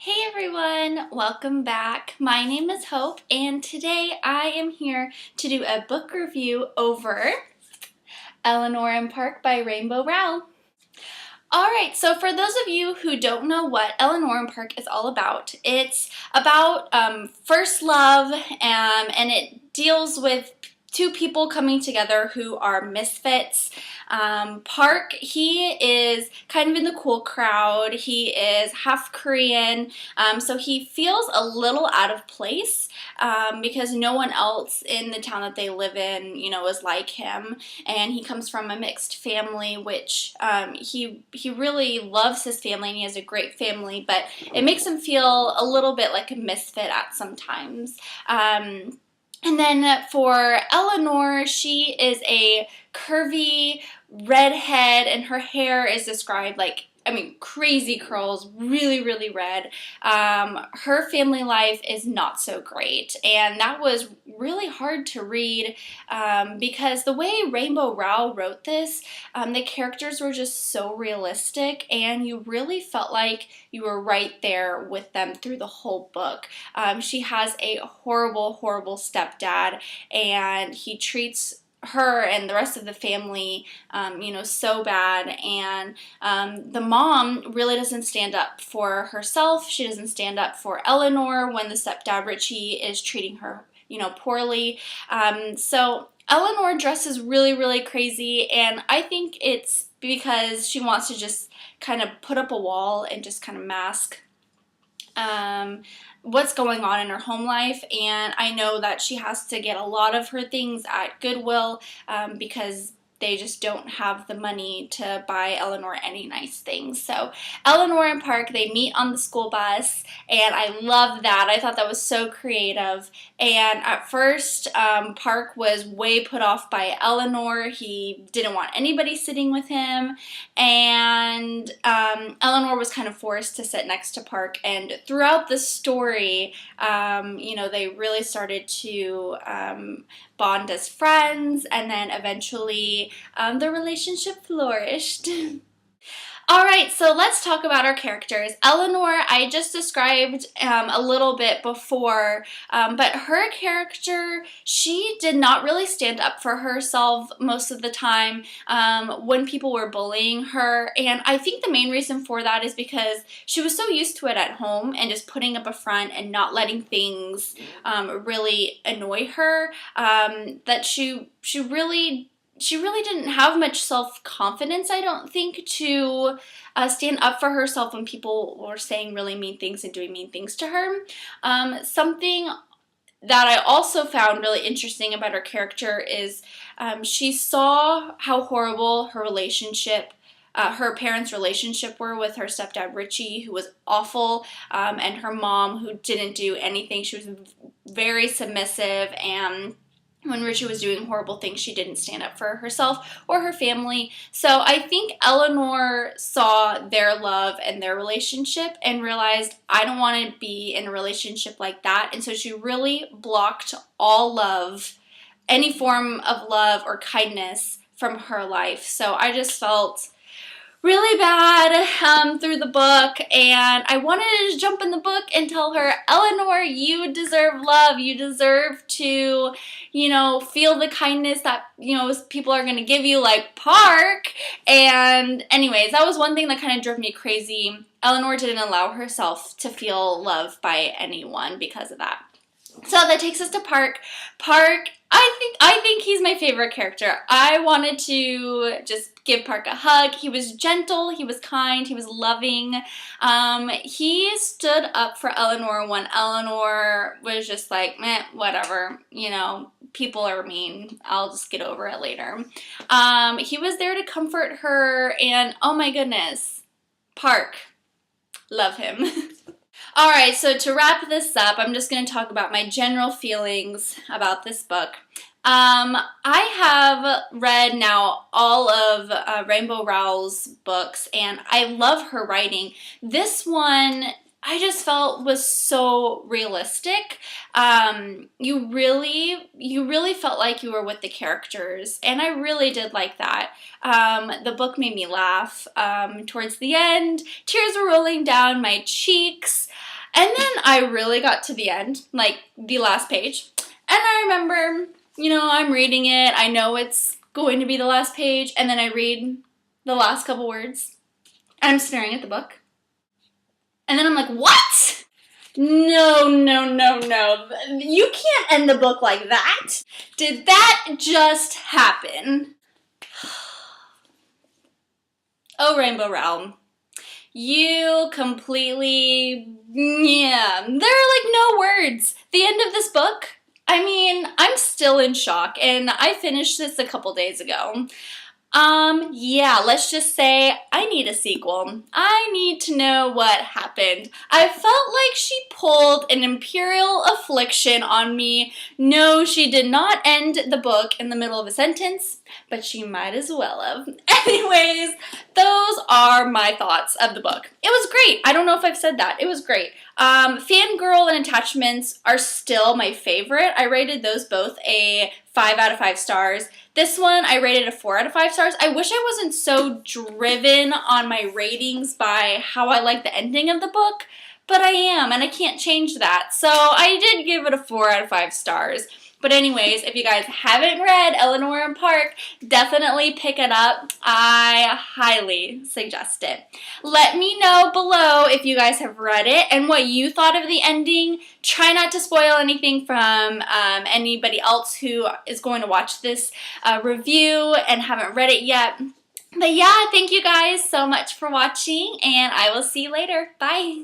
Hey everyone, welcome back. My name is Hope and today I am here to do a book review over Eleanor and Park by Rainbow Rowell. Alright, so for those of you who don't know what Eleanor and Park is all about, it's about first love and it deals with two people coming together who are misfits. Park, he is kind of in the cool crowd. He is half Korean, so he feels a little out of place because no one else in the town that they live in, is like him. And he comes from a mixed family, which he really loves his family and he has a great family, but it makes him feel a little bit like a misfit at some times. And then for Eleanor, she is a curvy redhead and her hair is described like, crazy curls, really, really red. Her family life is not so great, and that was really hard to read because the way Rainbow Rowell wrote this, the characters were just so realistic, and you really felt like you were right there with them through the whole book. She has a horrible, horrible stepdad, and he treats her and the rest of the family, so bad, and the mom really doesn't stand up for herself. She doesn't stand up for Eleanor when the stepdad Richie is treating her, poorly. So Eleanor dresses really, really crazy, and I think it's because she wants to just kind of put up a wall and just kind of mask what's going on in her home life. And I know that she has to get a lot of her things at Goodwill because they just don't have the money to buy Eleanor any nice things. So Eleanor and Park, they meet on the school bus, and I love that. I thought that was so creative. And at first, Park was way put off by Eleanor. He didn't want anybody sitting with him, and Eleanor was kind of forced to sit next to Park. And throughout the story, they really started to bond as friends, and then eventually the relationship flourished. Alright, so let's talk about our characters. Eleanor, I just described a little bit before, but her character, she did not really stand up for herself most of the time when people were bullying her, and I think the main reason for that is because she was so used to it at home and just putting up a front and not letting things really annoy her that she really didn't have much self-confidence, I don't think, to stand up for herself when people were saying really mean things and doing mean things to her. Something that I also found really interesting about her character is she saw how horrible her parents' relationship were with her stepdad Richie, who was awful, and her mom, who didn't do anything. She was very submissive, and when Richie was doing horrible things, she didn't stand up for herself or her family. So I think Eleanor saw their love and their relationship and realized, I don't want to be in a relationship like that. And so she really blocked all love, any form of love or kindness from her life. So I just felt really bad through the book, and I wanted to jump in the book and tell her, Eleanor, you deserve love. You deserve to, feel the kindness that, people are going to give you, like Park. And anyways, that was one thing that kind of drove me crazy. Eleanor didn't allow herself to feel love by anyone because of that. So that takes us to Park. Park, I think he's my favorite character. I wanted to just give Park a hug. He was gentle, he was kind, he was loving. He stood up for Eleanor when Eleanor was just like, meh, whatever, people are mean. I'll just get over it later. He was there to comfort her, and oh my goodness, Park, love him. Alright, so to wrap this up, I'm just going to talk about my general feelings about this book. I have read now all of Rainbow Rowell's books, and I love her writing. This one, I just felt was so realistic. You really felt like you were with the characters, and I really did like that. The book made me laugh. Towards the end, tears were rolling down my cheeks. And then I really got to the end, like the last page, and I remember, I'm reading it, I know it's going to be the last page, and then I read the last couple words, and I'm staring at the book, and then I'm like, what? No, no, no, no. You can't end the book like that. Did that just happen? Oh, Rainbow Realm. You completely, yeah, there are like no words. The end of this book, I mean, I'm still in shock, and I finished this a couple days ago. Yeah, let's just say I need a sequel. I need to know what happened. I felt like she pulled an Imperial Affliction on me. No, she did not end the book in the middle of a sentence, but she might as well have. Anyways, those are my thoughts of the book. It was great. I don't know if I've said that. It was great. Fangirl and Attachments are still my favorite. I rated those both a 5 out of 5 stars. This one, I rated a 4 out of 5 stars. I wish I wasn't so driven on my ratings by how I like the ending of the book, but I am, and I can't change that. So I did give it a 4 out of 5 stars. But anyways, if you guys haven't read Eleanor and Park, definitely pick it up. I highly suggest it. Let me know below if you guys have read it and what you thought of the ending. Try not to spoil anything from anybody else who is going to watch this review and haven't read it yet. But yeah, thank you guys so much for watching, and I will see you later. Bye!